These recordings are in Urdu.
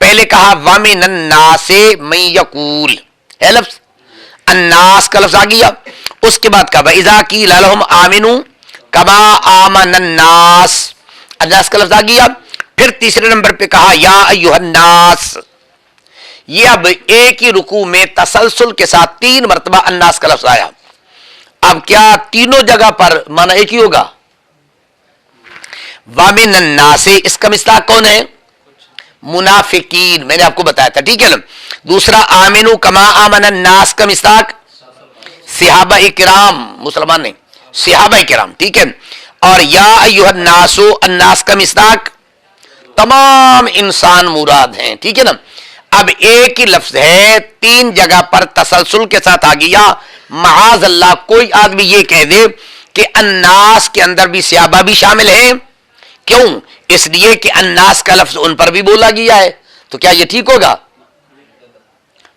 پہلے کہا وَمِنَ النَّاسِ مَن یقول ہے لفظ، الناس کا لفظ آ گیا. اس کے بعد کہا وَإِذَا قِیلَ لَهُمْ آمِنُوا كَمَا آمَنَ النَّاسِ، الناس کا لفظ آ گیا. پھر تیسرے نمبر پہ کہا یا ایھا الناس. یہ اب ایک ہی رکوع میں تسلسل کے ساتھ 3 مرتبہ الناس کا لفظ آیا. اب کیا تینوں جگہ پر معنی ایک ہی ہوگا؟ وَمِنَ النَّاسِ اس کا مصداق کون ہے؟ منافقین، میں نے آپ کو بتایا تھا، ٹھیک ہے نا. دوسرا آمنوا کما آمن الناس کا مصداق صحابہ کرام، مسلمان نہیں، صحابہ کرام، ٹھیک ہے. اور یا ایھا الناس، الناس کا مصداق تمام انسان مراد ہیں، ٹھیک ہے نا. اب ایک ہی لفظ ہے 3 جگہ پر تسلسل کے ساتھ آ گیا. معاذ اللہ کوئی آدمی یہ کہہ دے کہ الناس کے اندر بھی صحابہ بھی شامل ہیں. کیوں؟ اس لیے کہ الناس کا لفظ ان پر بھی بولا گیا ہے. تو کیا یہ ٹھیک ہوگا؟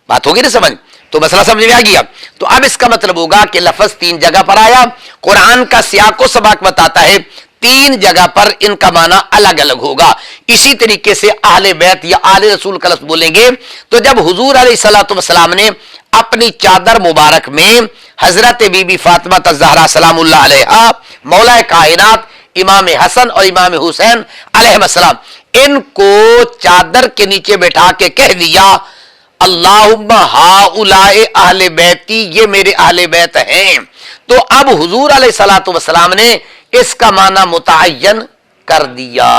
بات ہوگی نا سمجھ؟ تو مسئلہ سمجھ میں آ گیا. تو اب اس کا مطلب ہوگا کہ لفظ 3 جگہ پر آیا. قرآن کا سیاق و سباق بتاتا ہے 3 جگہ پر ان کا معنی الگ الگ ہوگا. اسی طریقے سے اہل بیت یا آل رسول کا لفظ بولیں گے تو جب حضور علیہ الصلوۃ والسلام نے اپنی چادر مبارک میں حضرت بی بی فاطمہ الزہرا سلام اللہ علیہا، مولا کائنات امام حسن اور امام حسین علیہ السلام، ان کو چادر کے نیچے بیٹھا کے کہہ دیا اللہم ہؤلاء اہل بیتی، یہ میرے اہل بیت ہیں. تو اب حضور علیہ الصلوۃ والسلام نے اس کا معنی متعین کر دیا.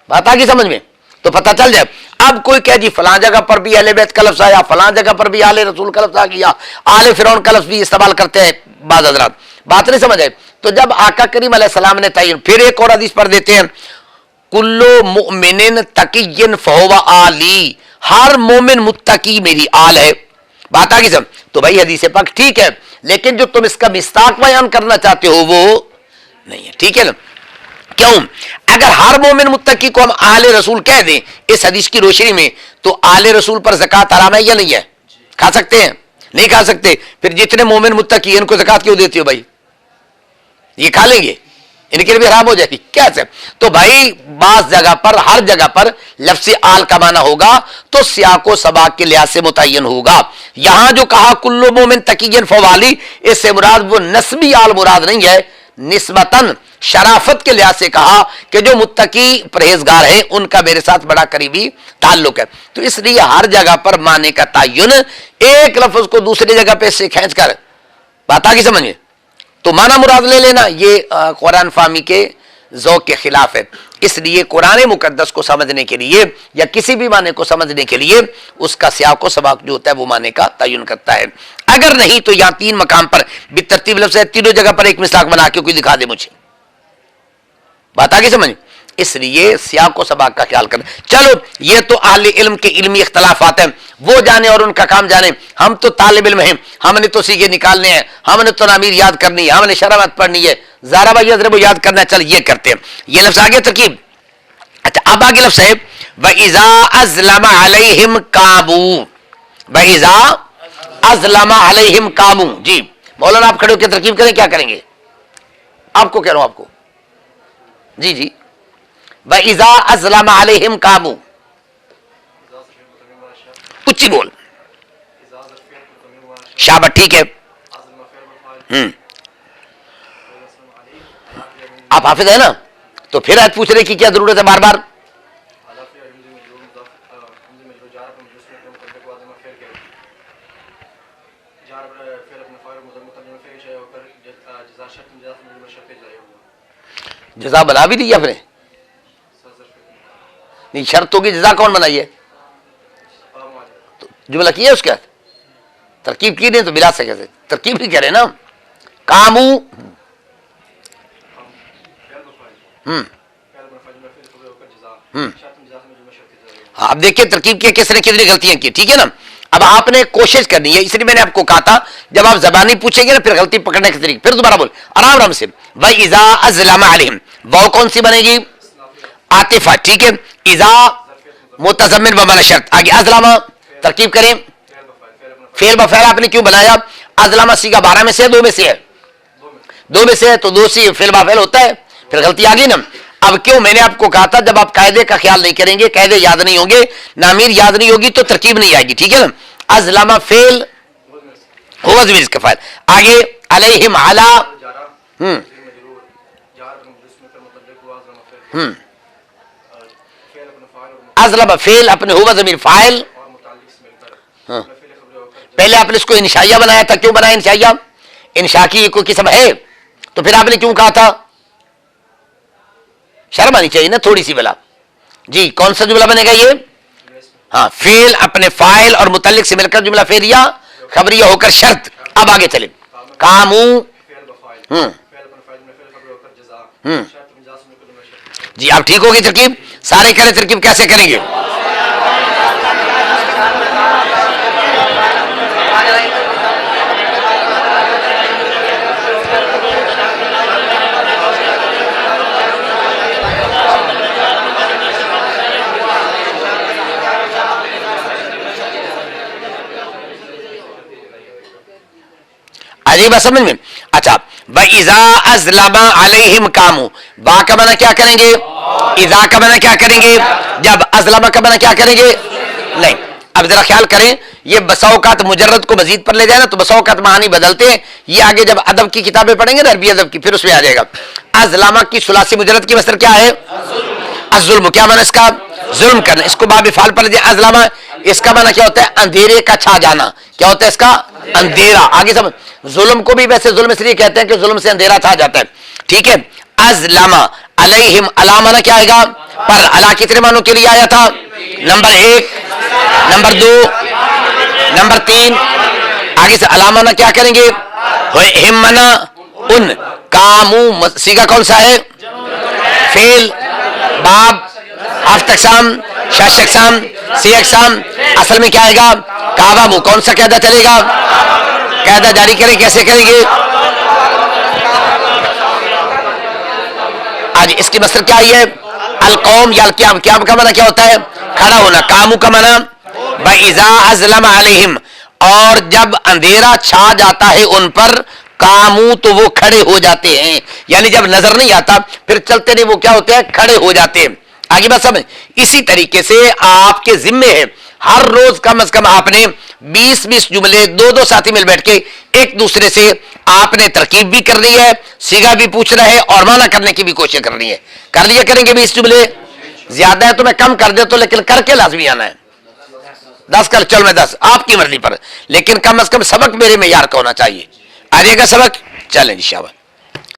بات آ گئی سمجھ میں؟ تو پتہ چل جائے. اب کوئی کہہ جی فلاں جگہ پر بھی اہل بیت کا لفظ آیا، فلاں جگہ پر بھی آل رسول کا لفظ آ گیا، آل فرعون کا لفظ بھی استعمال کرتے ہیں بعض حضرات. بات نہیں سمجھ آئے؟ تو جب آقا کریم علیہ السلام نے تعین، پھر ایک اور حدیث پڑھ دیتے ہیں کلو مؤمن تقی فہو آلی، ہر مومن متقی میری آل ہے. بات آ گئی سب؟ تو بھائی حدیث پاک ٹھیک ہے، لیکن جو تم اس کا مصداق بیان کرنا چاہتے ہو وہ نہیں ہے، ٹھیک ہے نا. کیوں؟ اگر ہر مومن متقی کو ہم آل رسول کہہ دیں اس حدیث کی روشنی میں، تو آل رسول پر زکوٰۃ حرام ہے یا نہیں ہے؟ کھا سکتے ہیں؟ نہیں کھا سکتے. پھر جتنے مومن متقی ان کو زکوٰۃ کیوں دیتے ہو بھائی؟ یہ کھا لیں گے، ان کے لیے بھی حرام ہو جائے گی کیسے؟ تو بھائی بعض جگہ پر، ہر جگہ پر لفظ آل کا معنی ہوگا تو سیاق و سباق کے لحاظ سے متعین ہوگا. یہاں جو کہا کلو مومن تقی فوالی، اس سے مراد وہ نسبی آل مراد نہیں ہے، نسبتاً شرافت کے لحاظ سے کہا کہ جو متقی پرہیزگار ہیں ان کا میرے ساتھ بڑا قریبی تعلق ہے. تو اس لیے ہر جگہ پر معنی کا تعین ایک لفظ کو دوسری جگہ پہ سے کھینچ کر، بات آگے سمجھے، تو معنی مراد لے لینا، یہ قرآن فہمی کے ذوق کے خلاف ہے. اس لیے قرآن مقدس کو سمجھنے کے لیے یا کسی بھی معنی کو سمجھنے کے لیے اس کا سیاق و سباق جو ہوتا ہے وہ معنی کا تعین کرتا ہے. اگر نہیں تو یہاں 3 مقام پر بالترتیب لفظ ہے، تینوں جگہ پر ایک مصداق بنا کے کوئی دکھا دے مجھے. بات آگے سمجھ؟ اس لیے سیاق و سباق کا خیال کرنا. چلو یہ تو اہل علم کے علمی اختلافات ہیں، وہ جانے اور ان کا کام جانے. ہم تو طالب علم ہیں، ہم نے تو سیگے نکالنے ہیں، ہم نے تو نامیر یاد کرنی ہے، ہم نے شرمت پڑھنی ہے. زارا بھائی حضرت وہ یاد کرنا ہے، چل یہ کرتے ہیں. یہ لفظ آگے ترکیب. اچھا اب آگے لفظ ہے وَإِذَا أَظْلَمَ عَلَيْهِمْ قَامُوا، وَإِذَا أَظْلَمَ عَلَيْهِمْ قَامُوا. جی مولانا آپ کھڑے ہو کے ترکیب کریں، کیا کریں گے؟ آپ کو کہہ رہا ہوں، آپ کو. جی جی وَإِذَا أَظْلَمَ عَلَيْهِمْ قَامُوا، اچھی بول. شابت ٹھیک ہے. آپ حافظ ہیں نا، تو پھر آج پوچھنے کی کیا ضرورت ہے بار بار؟ جزا بنا بھی دی آپ نے؟ نہیں، شرط ہوگی. جزا کون بنائی ہے؟ جملہ کی ہے اس کا، ترکیب کی نہیں تو بلا سے کیسے ترکیب نہیں کہہ رہے نا. کامو اب دیکھیں ترکیب کی کس نے کتنی غلطیاں کی، ٹھیک ہے نا. اب آپ نے کوشش کرنی ہے، اس لیے میں نے آپ کو کہا تھا جب آپ زبانی پوچھیں گے نا پھر غلطی پکڑنے کے طریقے. پھر دوبارہ بول آرام آرام سے. وَإِذَا أَظْلَمَ عَلَيْهِمْ، واو کون سی بنے گی؟ عاطفہ، ٹھیک ہے. اذا متضمن بمعنی شرط. آگے ازلامہ ترکیب کریں. فعل بفعل آپ نے کیوں بنایا؟ ازلامہ سیگا 12 میں سے 2 میں سے ہے، 2 میں سے ہے تو 2 سے فعل بفعل ہوتا ہے. پھر غلطی آ گئی نا. اب کیوں میں نے آپ کو کہا تھا جب آپ قاعدے کا خیال نہیں کریں گے، قاعدے یاد نہیں ہوں گے، نامیر یاد نہیں ہوگی تو ترکیب نہیں آئے گی، ٹھیک ہے نا. ازلم فعل ہوا ضمیر کا فاعل. آگے علیہم علی ازلم فعل اپنے ہوا ضمیر فاعل. پہلے آپ نے اس کو انشائیہ بنایا تھا. کیوں بنایا انشائیہ؟ انشاء کی کوئی قسم ہے تو پھر آپ نے کیوں کہا تھا؟ شرم آنی چاہیے نا تھوڑی سی بلا. جی کون سا جملہ بنے گا یہ؟ ہاں فعل اپنے فاعل اور متعلق سے مل کر جملہ فعلیہ خبریہ ہو کر شرط. اب آگے چلیں. کامو جی آپ ٹھیک ہوگی ترکیب سارے کریں. ترکیب کیسے کریں گے؟ عجیب سمجھ میں. اچھا وَإِذَا أَزْلَمَ عَلَيْهِمْ قَامُوا با کا معنی کیا کریں گے؟ اذا کا معنی کیا کریں گے؟ جب ازلم کا معنی کیا کریں گے؟ نہیں. اب ذرا خیال کریں یہ بسا اوقات مجرد کو مزید پر لے جائے نا تو بسا اوقات معنی بدلتے ہیں. یہ آگے جب ادب کی کتابیں پڑھیں گے نا عربی ادب کی پھر اس میں آ جائے گا. ازلم کی ثلاثی مجرد کی مصدر کیا ہے؟ الظلم. کیا معنی اس کا؟ ظلم کرنا. اس کو باب فعل پر لے جائے ازلم اس کا معنی کیا ہوتا ہے؟ اندھیرے کا چھا جانا. کیا ہوتا ہے اس کا؟ اندھیرا. آگے سمجھ. ظلم کو بھی ویسے ظلم اس لیے کہتے ہیں کہ ظلم سے اندھیرا چھا جاتا ہے. ٹھیک ہے. ازلم علیہم علامہ کیا آئے گا؟ پر. علا کتنے معنوں کے لیے آیا تھا؟ Number 1 number 2 number 3. آگے سے علامہ کیا کریں گے؟ ہمنا ان. کامو سیگا کون سا ہے؟ فعل باب آفت اقسام شش اقسام سی اقسام. اصل میں کیا آئے گا؟ کعبہ. کون سا قاعدہ چلے گا؟ قاعدہ جاری کریں. کیسے کریں گے؟ آج اس کی مصدر کیا ہے؟ القوم یا القیام. قیام کا معنی کیا ہوتا ہے؟ کھڑا ہونا. کامو کا معنی وَإِذَا أَظْلَمَ عَلَيْهِمْ اور جب اندھیرا چھا جاتا ہے ان پر کامو تو وہ کھڑے ہو جاتے ہیں. یعنی جب نظر نہیں آتا پھر چلتے نہیں وہ کیا ہوتے ہیں؟ کھڑے ہو جاتے ہیں. آگے بات سمجھ. اسی طریقے سے آپ کے ذمے ہے ہر روز کم از کم آپ نے 20 جملے دو ساتھی مل بیٹھ کے ایک دوسرے سے آپ نے ترکیب بھی کرنی ہے سیگا بھی پوچھنا ہے اور معنی کرنے کی بھی کوشش کرنی ہے. کر لیا کریں گے 20 جملے. زیادہ ہے تو میں کم کر دیتا ہوں لیکن کر کے لازمی آنا ہے. 10 کر چل میں 10 آپ کی مرضی پر لیکن کم از کم سبق میرے معیار کا ہونا چاہیے. آ جائے گا سبق؟ چلیں انشاءاللہ.